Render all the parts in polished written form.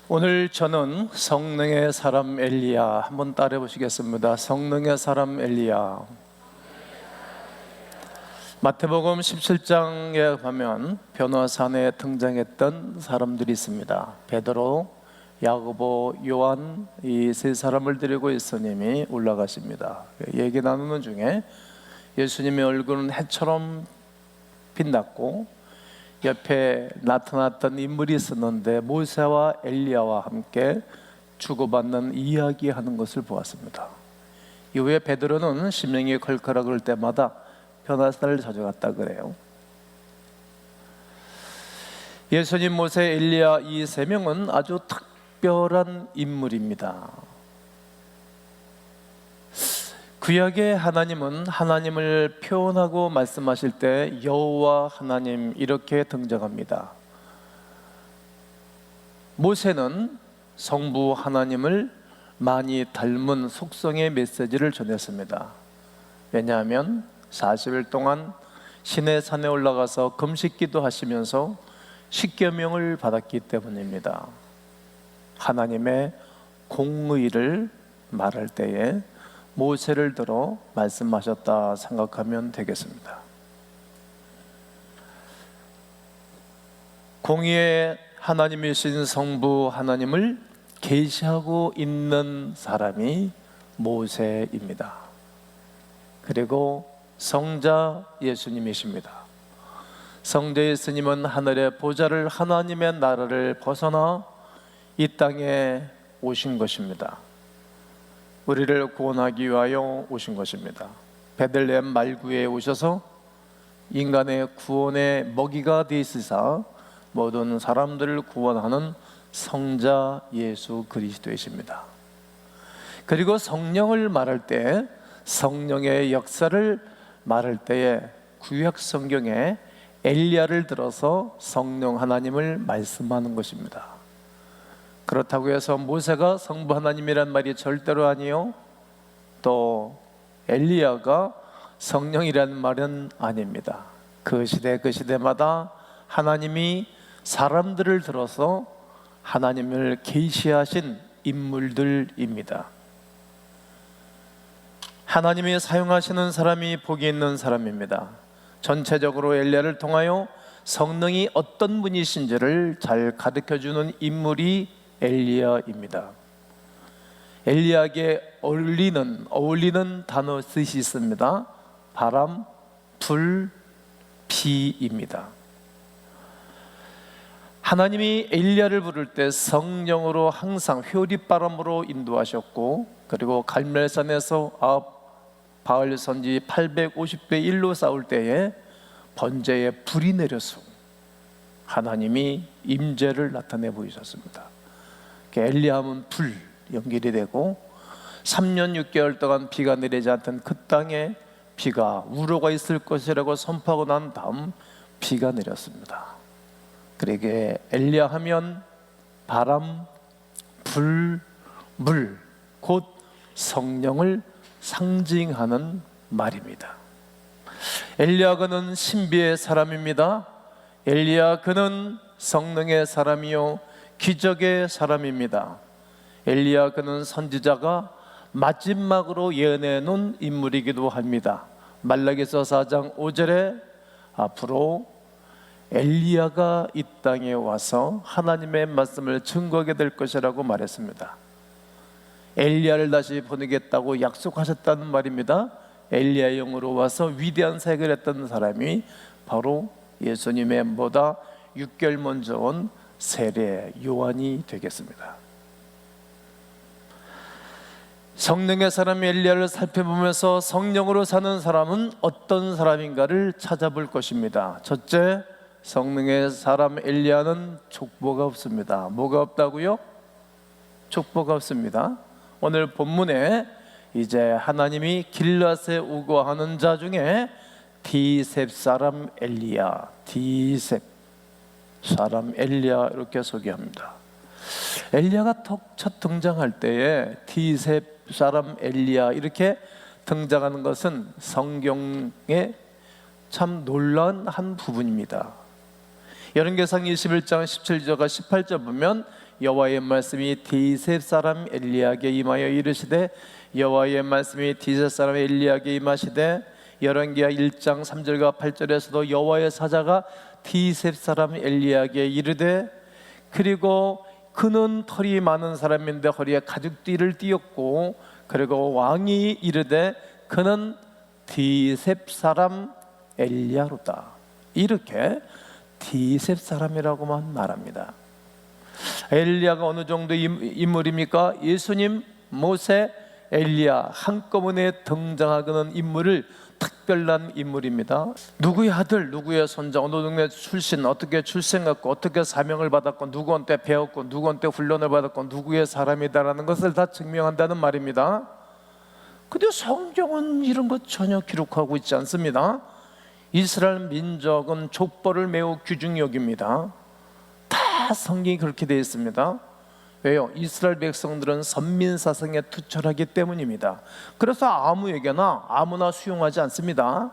오늘 저는 성령의 사람 엘리야 한번 따라해 보시겠습니다. 성령의 사람 엘리야. 마태복음 17장에 가면 변화산에 등장했던 사람들이 있습니다. 베드로, 야고보, 요한, 이 세 사람을 데리고 예수님이 올라가십니다. 얘기 나누는 중에 예수님의 얼굴은 해처럼 빛났고 옆에 나타났던 인물이 있었는데 모세와 엘리야와 함께 주고받는 이야기하는 것을 보았습니다. 이후에 베드로는 심령이 컬컬하 그럴 때마다 변화산을 자주 갔다 그래요. 예수님, 모세, 엘리야 이 세 명은 아주 특별한 인물입니다. 구약의 하나님은 하나님을 표현하고 말씀하실 때 여호와 하나님 이렇게 등장합니다. 모세는 성부 하나님을 많이 닮은 속성의 메시지를 전했습니다. 왜냐하면 40일 동안 시내산에 올라가서 금식기도 하시면서 십계명을 받았기 때문입니다. 하나님의 공의를 말할 때에 모세를 들어 말씀하셨다 생각하면 되겠습니다. 공의의 하나님이신 성부 하나님을 계시하고 있는 사람이 모세입니다. 그리고 성자 예수님이십니다. 성자 예수님은 하늘의 보좌를, 하나님의 나라를 벗어나 이 땅에 오신 것입니다. 우리를 구원하기 위하여 오신 것입니다. 베들레헴 말구에 오셔서 인간의 구원의 먹이가 되시사 모든 사람들을 구원하는 성자 예수 그리스도이십니다. 그리고 성령을 말할 때, 성령의 역사를 말할 때에 구약 성경에 엘리야를 들어서 성령 하나님을 말씀하는 것입니다. 그렇다고 해서 모세가 성부 하나님이란 말이 절대로 아니요, 또 엘리야가 성령이라는 말은 아닙니다. 그 시대 그 시대마다 하나님이 사람들을 들어서 하나님을 계시하신 인물들입니다. 하나님이 사용하시는 사람이 복이 있는 사람입니다. 전체적으로 엘리야를 통하여 성령이 어떤 분이신지를 잘 가르쳐주는 인물이 엘리야입니다. 엘리야에게 어울리는 단어 뜻이 있습니다. 바람, 불, 비입니다. 하나님이 엘리야를 부를 때 성령으로 항상 효리바람으로 인도하셨고, 그리고 갈멜산에서 바알 선지 850대 1로 싸울 때에 번제에 불이 내려서 하나님이 임재를 나타내 보이셨습니다. 엘리야는 불 연결이 되고 3년 6개월 동안 비가 내리지 않던 그 땅에 비가 우로가 있을 것이라고 선포하고 난 다음 비가 내렸습니다. 그러게 엘리야 하면 바람, 불, 물, 곧 성령을 상징하는 말입니다. 엘리야 그는 신비의 사람입니다. 엘리야 그는 성령의 사람이요 기적의 사람입니다. 엘리야 그는 선지자가 마지막으로 예언해 놓은 인물이기도 합니다. 말라기서 4장 5절에 앞으로 엘리야가 이 땅에 와서 하나님의 말씀을 증거하게 될 것이라고 말했습니다. 엘리야를 다시 보내겠다고 약속하셨다는 말입니다. 엘리야의 영으로 와서 위대한 사역을 했던 사람이 바로 예수님의 보다 6개월 먼저 온 세례 요한이 되겠습니다. 성령의 사람 엘리야를 살펴보면서 성령으로 사는 사람은 어떤 사람인가를 찾아볼 것입니다. 첫째, 성령의 사람 엘리야는 족보가 없습니다. 뭐가 없다고요? 족보가 없습니다. 오늘 본문에 이제 하나님이 길앗에 우거하는 자 중에 디셉 사람 엘리야, 디셉 사람 엘리야 이렇게 소개합니다. 엘리야가 첫 등장할 때에 디셉 사람 엘리야 이렇게 등장하는 것은 성경에 참 놀라운 한 부분입니다. 열왕기상 21장 17절과 18절 보면 여호와의 말씀이 디셉 사람 엘리야에게 임하여 이르시되 여호와의 말씀이 디셉 사람 엘리야에게 임하시되 열왕기하 1장 3절과 8절에서도 여호와의 사자가 디셉 사람 엘리야에게 이르되 그리고 그는 털이 많은 사람인데 허리에 가죽띠를 띠었고 그리고 왕이 이르되 그는 디셉 사람 엘리야로다. 이렇게 디셉 사람이라고만 말합니다. 엘리야가 어느 정도 인물입니까? 예수님, 모세, 엘리야 한꺼번에 등장하는 인물을 특별한 인물입니다. 누구의 아들, 누구의 손자, 어느 동네 출신, 어떻게 출생했고 어떻게 사명을 받았고 누구한테 배웠고 누구한테 훈련을 받았고 누구의 사람이다라는 것을 다 증명한다는 말입니다. 근데 성경은 이런 것 전혀 기록하고 있지 않습니다. 이스라엘 민족은 족보를 매우 귀중히 여깁니다. 다 성경이 그렇게 되어 있습니다. 왜요? 이스라엘 백성들은 선민사상에 투철하기 때문입니다. 그래서 아무에게나 아무나 수용하지 않습니다.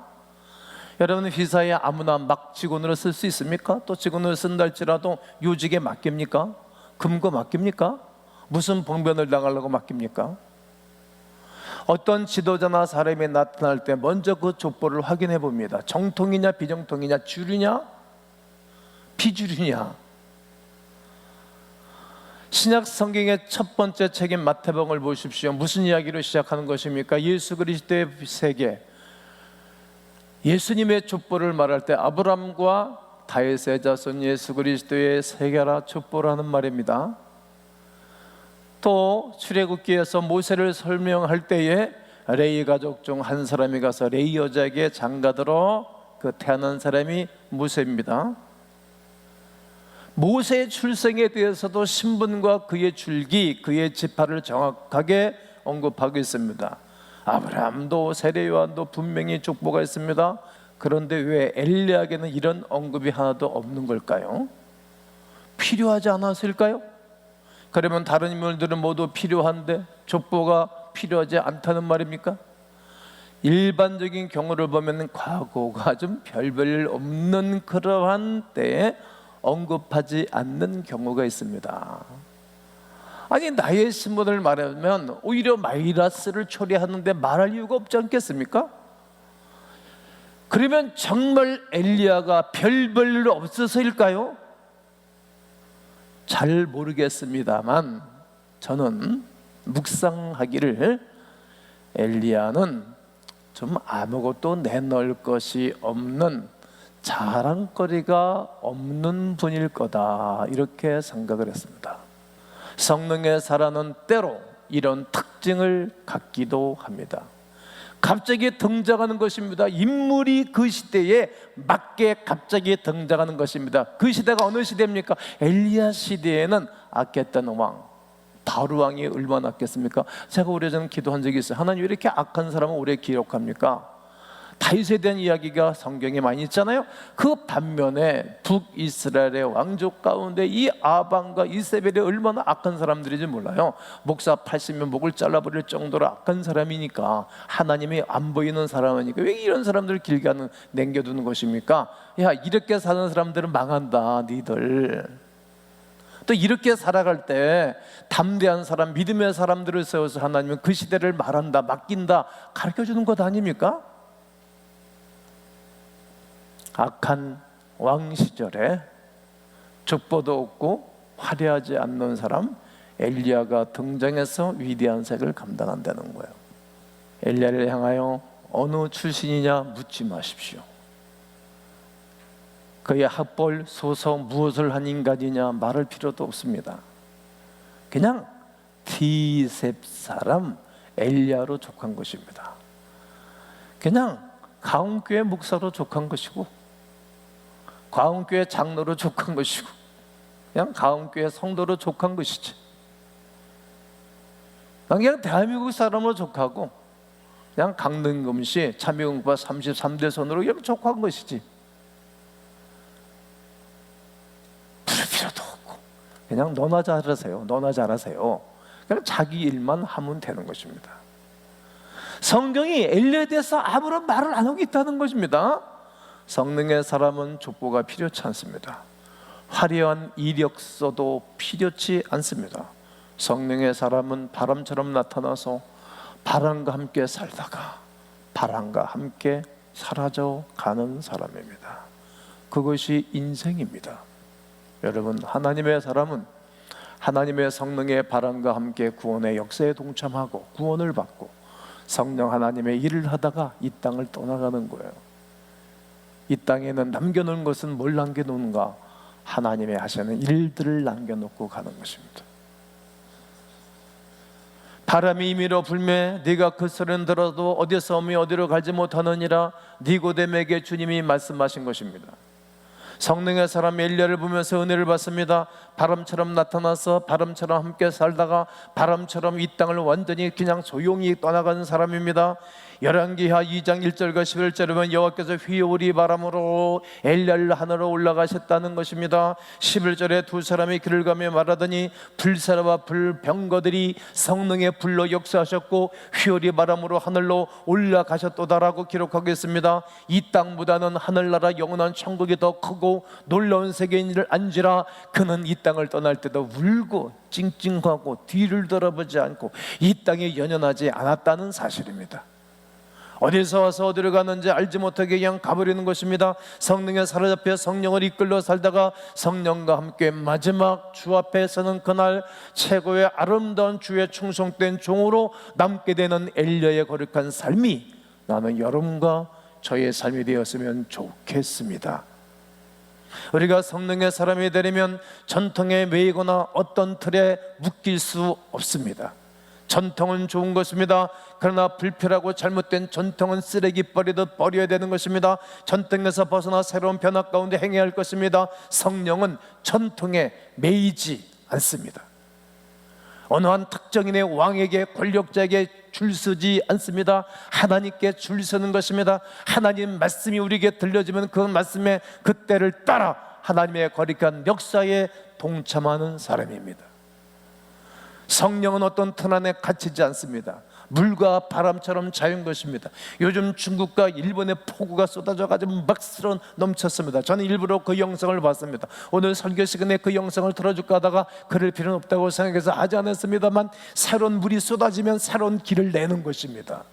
여러분 회사에 아무나 막 직원으로 쓸 수 있습니까? 또 직원으로 쓴다 할지라도 요직에 맡깁니까? 금고 맡깁니까? 무슨 봉변을 당하려고 맡깁니까? 어떤 지도자나 사람이 나타날 때 먼저 그 족보를 확인해 봅니다. 정통이냐 비정통이냐, 주류냐 비주류냐. 신약 성경의 첫 번째 책인 마태복음을 보십시오. 무슨 이야기로 시작하는 것입니까? 예수 그리스도의 세계, 예수님의 족보를 말할 때 아브람과 다윗의 자손 예수 그리스도의 세계라 족보라는 말입니다. 또 출애굽기에서 모세를 설명할 때에 레위 가족 중 한 사람이 가서 레위 여자에게 장가들어 그 태어난 사람이 모세입니다. 모세의 출생에 대해서도 신분과 그의 줄기, 그의 지파를 정확하게 언급하고 있습니다. 아브라함도 세례 요한도 분명히 족보가 있습니다. 그런데 왜 엘리야에게는 이런 언급이 하나도 없는 걸까요? 필요하지 않았을까요? 그러면 다른 인물들은 모두 필요한데 족보가 필요하지 않다는 말입니까? 일반적인 경우를 보면 과거가 좀 별별 없는 그러한 때에 언급하지 않는 경우가 있습니다. 아니 나의 신분을 말하면 오히려 마이너스를 초래하는데 말할 이유가 없지 않겠습니까? 그러면 정말 엘리야가 별별 없어서일까요? 잘 모르겠습니다만 저는 묵상하기를 엘리야는 좀 아무것도 내놓을 것이 없는 자랑거리가 없는 분일 거다 이렇게 생각을 했습니다. 성령의 사람은 때로 이런 특징을 갖기도 합니다. 갑자기 등장하는 것입니다. 인물이 그 시대에 맞게 갑자기 등장하는 것입니다. 그 시대가 어느 시대입니까? 엘리야 시대에는 악했던 왕 바로 왕이 얼마나 악했습니까? 제가 오래전에 기도한 적이 있어요. 하나님 왜 이렇게 악한 사람을 오래 기록합니까? 다윗에 대한 이야기가 성경에 많이 있잖아요. 그 반면에 북이스라엘의 왕족 가운데 이 아방과 이세벨이 얼마나 악한 사람들인지 몰라요. 목사 80면 목을 잘라버릴 정도로 악한 사람이니까, 하나님이 안 보이는 사람이니까 왜 이런 사람들을 길게 남겨두는 것입니까? 야, 이렇게 사는 사람들은 망한다 니들. 또 이렇게 살아갈 때 담대한 사람, 믿음의 사람들을 세워서 하나님은 그 시대를 말한다, 맡긴다, 가르쳐주는 것 아닙니까? 악한 왕 시절에 족보도 없고 화려하지 않는 사람 엘리야가 등장해서 위대한 색을 감당한다는 거예요. 엘리야를 향하여 어느 출신이냐 묻지 마십시오. 그의 학벌, 소서, 무엇을 한 인간이냐 말할 필요도 없습니다. 그냥 디셉 사람 엘리야로 족한 것입니다. 그냥 가운교회 목사로 족한 것이고, 가운교회 장로로 족한 것이고, 그냥 가운교회 성도로 족한 것이지. 그냥 대한민국 사람으로 족하고, 그냥 강릉금시 참여응파 33대 손으로 그냥 족한 것이지. 부를 필요도 없고, 그냥 너나 잘하세요, 너나 잘하세요. 그냥 자기 일만 하면 되는 것입니다. 성경이 엘리야에 대해서 아무런 말을 안 하고 있다는 것입니다. 성령의 사람은 족보가 필요치 않습니다. 화려한 이력서도 필요치 않습니다. 성령의 사람은 바람처럼 나타나서 바람과 함께 살다가 바람과 함께 사라져 가는 사람입니다. 그것이 인생입니다. 여러분, 하나님의 사람은 하나님의 성령의 바람과 함께 구원의 역사에 동참하고 구원을 받고 성령 하나님의 일을 하다가 이 땅을 떠나가는 거예요. 이 땅에는 남겨놓은 것은 뭘 남겨놓은가? 하나님의 하시는 일들을 남겨놓고 가는 것입니다. 바람이 임의로 불매 네가 그 소리는 들어도 어디서 오며 어디로 가지 못하느니라 니고데메에게 주님이 말씀하신 것입니다. 성령의 사람 엘리야를 보면서 은혜를 받습니다. 바람처럼 나타나서 바람처럼 함께 살다가 바람처럼 이 땅을 완전히 그냥 조용히 떠나가는 사람입니다. 열왕기하 2장 1절과 11절에 보면 여호와께서 휘오리 바람으로 엘리야를 하늘로 올라가셨다는 것입니다. 11절에 두 사람이 길을 가며 말하더니 불사라와 불병거들이 성령의 불로 역사하셨고 휘오리 바람으로 하늘로 올라가셨도다라고 기록하고 있습니다. 이 땅보다는 하늘나라 영원한 천국이 더 크고 놀라운 세계인을 안지라 그는 이 땅을 떠날 때도 울고 찡찡하고 뒤를 돌아보지 않고 이 땅에 연연하지 않았다는 사실입니다. 어디서 와서 어디로 가는지 알지 못하게 그냥 가버리는 것입니다. 성령에 사로잡혀 성령을 이끌러 살다가 성령과 함께 마지막 주 앞에 서는 그날 최고의 아름다운 주의 충성된 종으로 남게 되는 엘리야의 거룩한 삶이 나는 여러분과 저의 삶이 되었으면 좋겠습니다. 우리가 성령의 사람이 되려면 전통에 매이거나 어떤 틀에 묶일 수 없습니다. 전통은 좋은 것입니다. 그러나 불필요하고 잘못된 전통은 쓰레기 버리듯 버려야 되는 것입니다. 전통에서 벗어나 새로운 변화 가운데 행해야 할 것입니다. 성령은 전통에 매이지 않습니다. 어느 한 특정인의 왕에게 권력자에게 줄 서지 않습니다. 하나님께 줄 서는 것입니다. 하나님 말씀이 우리에게 들려지면 그 말씀의 그 때를 따라 하나님의 거룩한 역사에 동참하는 사람입니다. 성령은 어떤 틀 안에 갇히지 않습니다. 물과 바람처럼 자유인 것입니다. 요즘 중국과 일본의 폭우가 쏟아져가지고 막 넘쳤습니다. 저는 일부러 그 영상을 봤습니다. 오늘 설교 시간에 그 영상을 틀어줄까 하다가 그럴 필요는 없다고 생각해서 하지 않았습니다만 새로운 물이 쏟아지면 새로운 길을 내는 것입니다.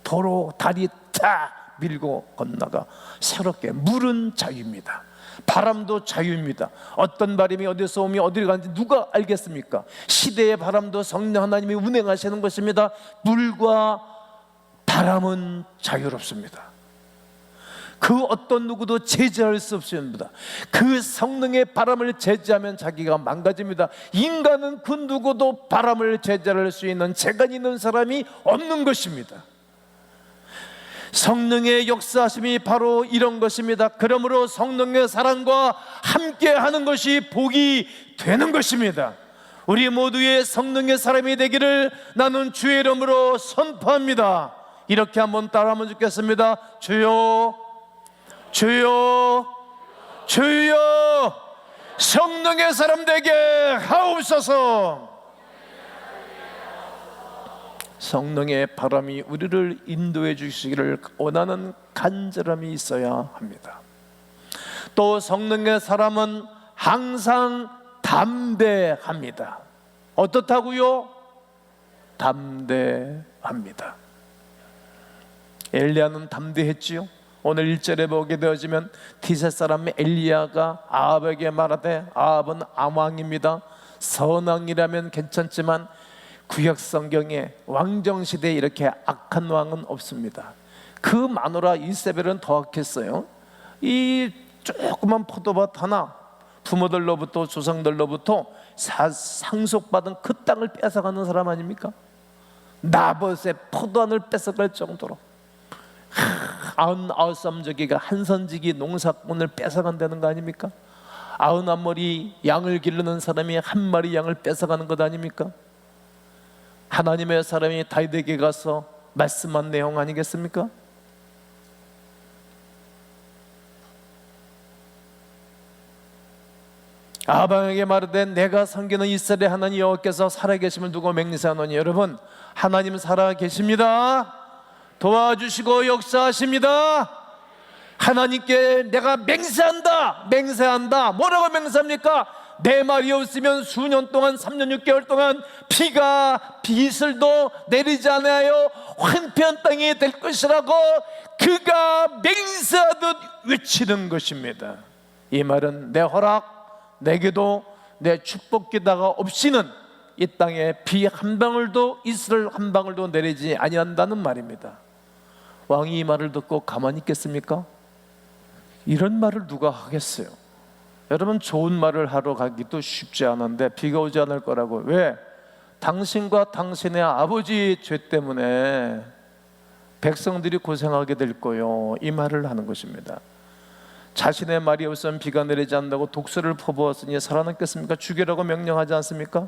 도로, 다리 다 밀고 건너가 새롭게. 물은 자유입니다. 바람도 자유입니다. 어떤 바람이 어디서 오며 어디로 가는지 누가 알겠습니까? 시대의 바람도 성령 하나님이 운행하시는 것입니다. 물과 바람은 자유롭습니다. 그 어떤 누구도 제재할 수 없습니다. 그 성령의 바람을 제재하면 자기가 망가집니다. 인간은 그 누구도 바람을 제재할 수 있는 재간 있는 사람이 없는 것입니다. 성령의 역사하심이 바로 이런 것입니다. 그러므로 성령의 사랑과 함께하는 것이 복이 되는 것입니다. 우리 모두의 성령의 사람이 되기를 나는 주의 이름으로 선포합니다. 이렇게 한번 따라하면 좋겠습니다. 주여, 주여, 주여, 성령의 사람 되게 하옵소서. 성령의 바람이 우리를 인도해 주시기를 원하는 간절함이 있어야 합니다. 또 성령의 사람은 항상 담대합니다. 어떻다고요? 담대합니다. 엘리야는 담대했지요. 오늘 1절에 보게 되어지면 디셋 사람 엘리야가 아합에게 말하되 아합은 암왕입니다. 선왕이라면 괜찮지만 구약 성경에 왕정시대에 이렇게 악한 왕은 없습니다. 그 마누라 이세벨은 더 악했어요. 이 조그만 포도밭 하나 부모들로부터 조상들로부터 상속받은 그 땅을 뺏어가는 사람 아닙니까? 나봇의 포도원을 뺏어갈 정도로 99삼저기가 한선지기 농사꾼을 뺏어간다는 거 아닙니까? 91머리 양을 기르는 사람이 한 마리 양을 뺏어가는 것 아닙니까? 하나님의 사람이 다윗에게 가서 말씀한 내용 아니겠습니까? 아방에게 말하되 내가 섬기는 이스라엘의 하나님 여호와께서 살아계심을 두고 맹세하노니. 여러분, 하나님 살아계십니다. 도와주시고 역사하십니다. 하나님께 내가 맹세한다. 뭐라고 맹세합니까? 내 말이 없으면 수년 동안 3년 6개월 동안 비슬도 내리지 않아요 황폐한 땅이 될 것이라고 그가 맹세하듯 외치는 것입니다. 이 말은 내 허락, 내 기도, 내 축복 기도가 없이는 이 땅에 비 한 방울도 이슬 한 방울도 내리지 아니한다는 말입니다. 왕이 이 말을 듣고 가만히 있겠습니까? 이런 말을 누가 하겠어요? 여러분, 좋은 말을 하러 가기도 쉽지 않은데 비가 오지 않을 거라고. 왜? 당신과 당신의 아버지 죄 때문에 백성들이 고생하게 될 거요, 이 말을 하는 것입니다. 자신의 말이 없으면 비가 내리지 않는다고 독수리를 퍼부었으니 살아남겠습니까? 죽이라고 명령하지 않습니까?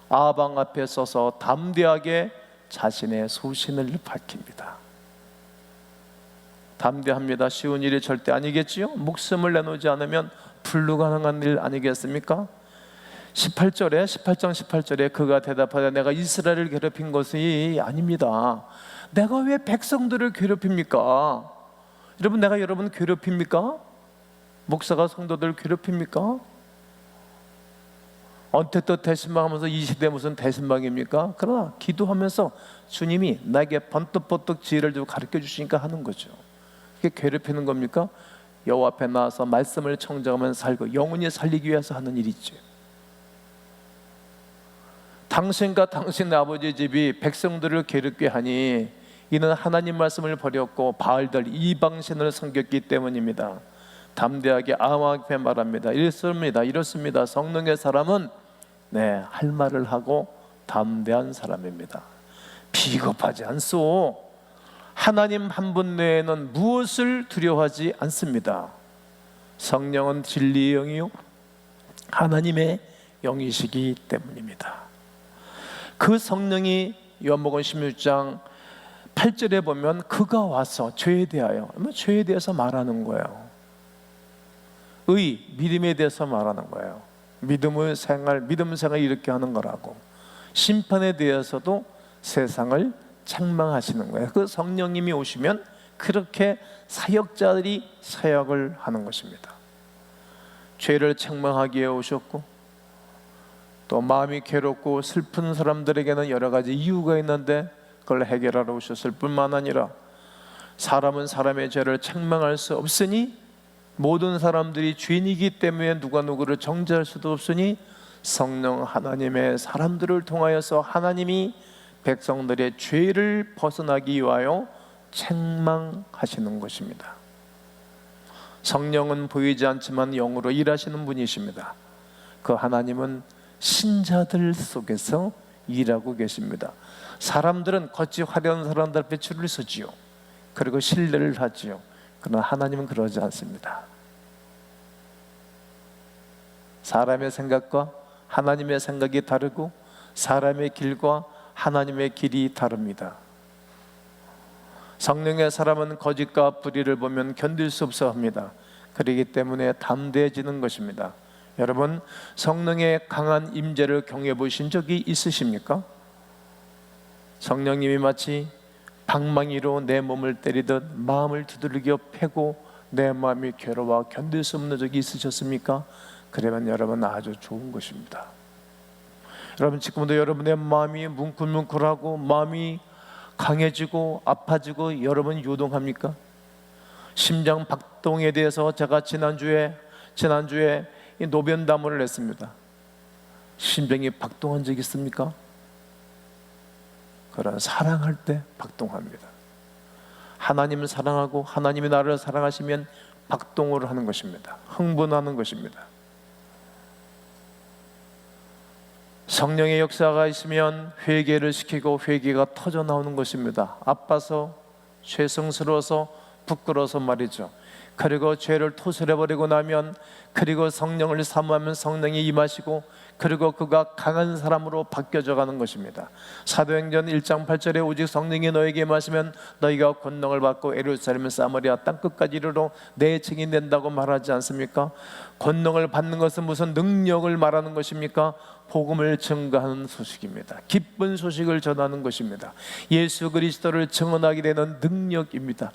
아방 앞에 서서 담대하게 자신의 소신을 밝힙니다. 담대합니다. 쉬운 일이 절대 아니겠지요. 목숨을 내놓지 않으면 불가능한 일 아니겠습니까? 18장 18절에 그가 대답하되 내가 이스라엘을 괴롭힌 것이 아닙니다. 내가 왜 백성들을 괴롭힙니까? 여러분, 내가 여러분 괴롭힙니까? 목사가 성도들 괴롭힙니까? 언뜻 대신방하면서 이 시대 무슨 대신방입니까? 그러나 기도하면서 주님이 나에게 번뜩번뜩 지혜를 주고 가르쳐 주시니까 하는 거죠. 그게 괴롭히는 겁니까? 여호와 앞에 나와서 말씀을 청정하면 살고 영원히 살리기 위해서 하는 일이죠. 당신과 당신의 아버지 집이 백성들을 괴롭게 하니 이는 하나님 말씀을 버렸고 바알들 이방신을 섬겼기 때문입니다. 담대하게 아무 앞에 말합니다. 이렇습니다. 성령의 사람은 할 말을 하고 담대한 사람입니다. 비겁하지 않소. 하나님 한 분 외에는 무엇을 두려워하지 않습니다. 성령은 진리의 영이요 하나님의 영이시기 때문입니다. 그 성령이 요한복음 16장 8절에 보면 그가 와서 죄에 대해서 말하는 거예요. 믿음에 대해서 말하는 거예요. 믿음 생활 이렇게 하는 거라고. 심판에 대해서도 세상을 책망하시는 거예요. 그 성령님이 오시면 그렇게 사역자들이 사역을 하는 것입니다. 죄를 책망하기 위해 오셨고, 또 마음이 괴롭고 슬픈 사람들에게는 여러 가지 이유가 있는데 그걸 해결하러 오셨을 뿐만 아니라 사람은 사람의 죄를 책망할 수 없으니 모든 사람들이 죄인이기 때문에 누가 누구를 정죄할 수도 없으니 성령 하나님의 사람들을 통하여서 하나님이 백성들의 죄를 벗어나기 위하여 책망하시는 것입니다. 성령은 보이지 않지만 영으로 일하시는 분이십니다. 그 하나님은 신자들 속에서 일하고 계십니다. 사람들은 겉이 화려한 사람들 앞에 줄을 서지요. 그리고 신뢰를 하지요. 그러나 하나님은 그러지 않습니다. 사람의 생각과 하나님의 생각이 다르고 사람의 길과 하나님의 길이 다릅니다. 성령의 사람은 거짓과 불의를 보면 견딜 수 없어 합니다. 그렇기 때문에 담대해지는 것입니다. 여러분, 성령의 강한 임재를 경험해 보신 적이 있으십니까? 성령님이 마치 방망이로 내 몸을 때리듯 마음을 두들겨 패고 내 마음이 괴로워 견딜 수 없는 적이 있으셨습니까? 그러면 여러분 아주 좋은 것입니다. 여러분, 지금도 여러분의 마음이 뭉클뭉클하고 마음이 강해지고 아파지고 여러분 요동합니까? 심장 박동에 대해서 제가 지난주에 이 노변담을 했습니다. 심장이 박동한 적 있습니까? 그러나 사랑할 때 박동합니다. 하나님을 사랑하고 하나님이 나를 사랑하시면 박동을 하는 것입니다. 흥분하는 것입니다. 성령의 역사가 있으면 회개를 시키고 회개가 터져 나오는 것입니다. 아파서 죄성스러워서 부끄러워서 말이죠. 그리고 죄를 토설해버리고 나면, 그리고 성령을 사모하면 성령이 임하시고, 그리고 그가 강한 사람으로 바뀌어져 가는 것입니다. 사도행전 1장 8절에 오직 성령이 너에게 임하시면 너희가 권능을 받고 예루살렘 사마리아 땅끝까지 이르러 내 증인이 된다고 말하지 않습니까? 권능을 받는 것은 무슨 능력을 말하는 것입니까? 복음을 증거하는 소식입니다. 기쁜 소식을 전하는 것입니다. 예수 그리스도를 증언하게 되는 능력입니다.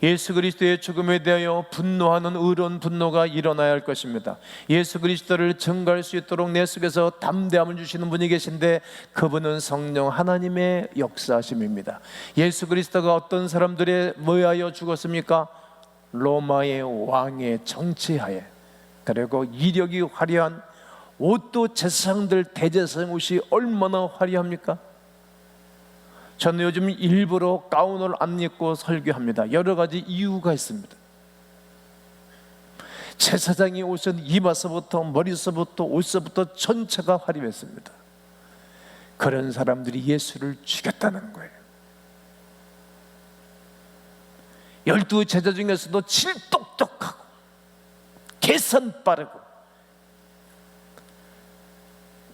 예수 그리스도의 죽음에 대하여 분노하는 의로운 분노가 일어나야 할 것입니다. 예수 그리스도를 증거할 수 있도록 내 속에서 담대함을 주시는 분이 계신데 그분은 성령 하나님의 역사하심입니다. 예수 그리스도가 어떤 사람들에 의하여 죽었습니까? 로마의 왕의 정치하에, 그리고 이력이 화려한 옷도 제사장들 대제사장 옷이 얼마나 화려합니까? 저는 요즘 일부러 가운을 안 입고 설교합니다. 여러 가지 이유가 있습니다. 제사장의 옷은 이마서부터 머리서부터 옷서부터 전체가 화려했습니다. 그런 사람들이 예수를 죽였다는 거예요. 12 제자 중에서도 질똑똑하고 계산 빠르고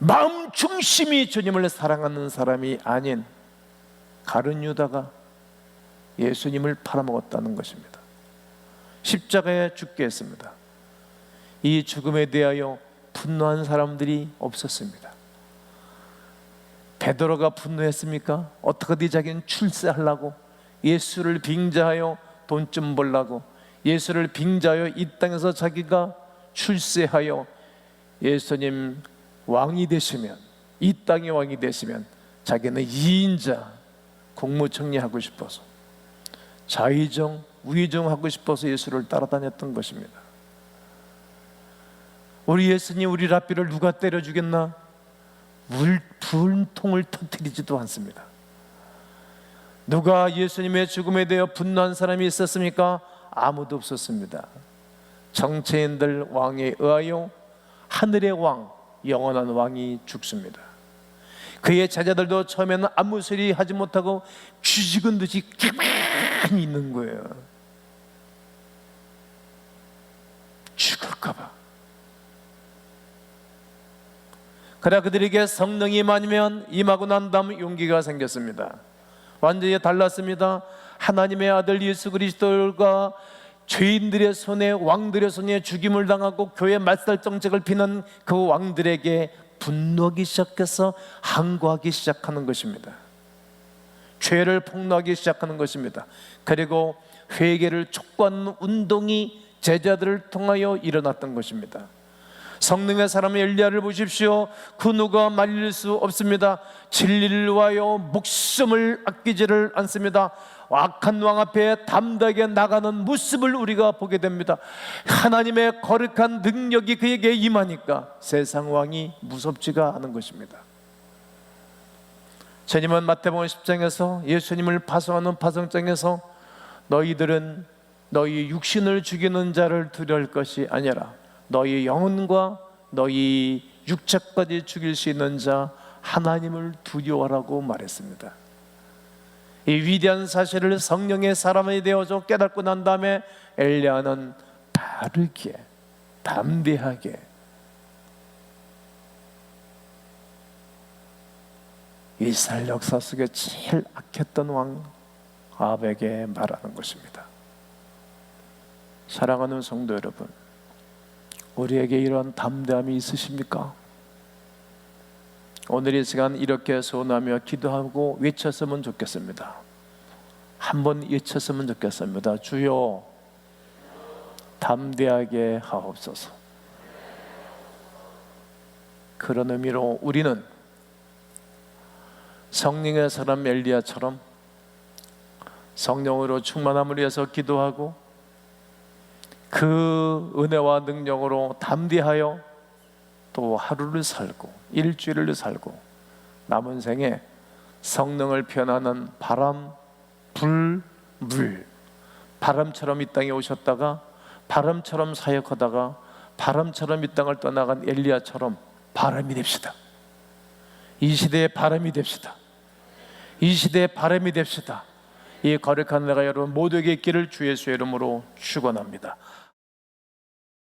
마음 중심이 주님을 사랑하는 사람이 아닌 가룟 유다가 예수님을 팔아먹었다는 것입니다. 십자가에 죽게 했습니다. 이 죽음에 대하여 분노한 사람들이 없었습니다. 베드로가 분노했습니까? 어떻게든 자기는 출세하려고, 예수를 빙자하여 돈 좀 벌라고, 예수를 빙자하여 이 땅에서 자기가 출세하여 예수님 왕이 되시면, 이 땅의 왕이 되시면 자기는 2인자 국무총리하고 싶어서, 자의정, 우의정 싶어서 예수를 따라다녔던 것입니다. 우리 예수님, 우리 랍비를 누가 때려 죽였나? 불통을 터뜨리지도 않습니다. 누가 예수님의 죽음에 대해 분노한 사람이 있었습니까? 아무도 없었습니다. 정치인들 왕에 의하여 하늘의 왕, 영원한 왕이 죽습니다. 그의 제자들도 처음에는 아무 소리 하지 못하고 쥐죽은 듯이 가만히 있는 거예요. 죽을까 봐. 그러나 그들에게 성령이 임하고 난 다음 용기가 생겼습니다. 완전히 달랐습니다. 하나님의 아들 예수 그리스도가 죄인들의 손에, 왕들의 손에 죽임을 당하고 교회 말살 정책을 피는 그 왕들에게 분노하기 시작해서 항거하기 시작하는 것입니다. 죄를 폭로하기 시작하는 것입니다. 그리고 회개를 촉구하는 운동이 제자들을 통하여 일어났던 것입니다. 성령의 사람 엘리야를 보십시오. 그 누가 말릴 수 없습니다. 진리를 위하여 목숨을 아끼지를 않습니다. 악한 왕 앞에 담대하게 나가는 모습을 우리가 보게 됩니다. 하나님의 거룩한 능력이 그에게 임하니까 세상 왕이 무섭지가 않은 것입니다. 주님은 마태복음 10장에서 예수님을 파송하는 파송장에서 너희들은 너희 육신을 죽이는 자를 두려울 것이 아니라 너희 영혼과 너희 육체까지 죽일 수 있는 자 하나님을 두려워하라고 말했습니다. 이 위대한 사실을 성령의 사람이 되어서 깨닫고 난 다음에 엘리야는 바르게 담대하게 이스라엘 역사 속에 제일 악했던 왕 아합에게 말하는 것입니다. 사랑하는 성도 여러분, 우리에게 이런 담대함이 있으십니까? 오늘 이 시간 이렇게 소원하며 기도하고 외쳤으면 좋겠습니다. 한번 외쳤으면 좋겠습니다. 주여 담대하게 하옵소서. 그런 의미로 우리는 성령의 사람 엘리야처럼 성령으로 충만함을 위해서 기도하고 그 은혜와 능력으로 담대하여 또 하루를 살고 일주일을 살고 남은 생에 성령을 표현하는 바람, 불, 물, 바람처럼 이 땅에 오셨다가 바람처럼 사역하다가 바람처럼 이 땅을 떠나간 엘리야처럼 바람이 됩시다. 이 시대의 바람이 됩시다. 이 시대의 바람이 됩시다. 이 거룩한 내가 여러분 모두에게 있기를 주 예수의 이름으로 축원합니다.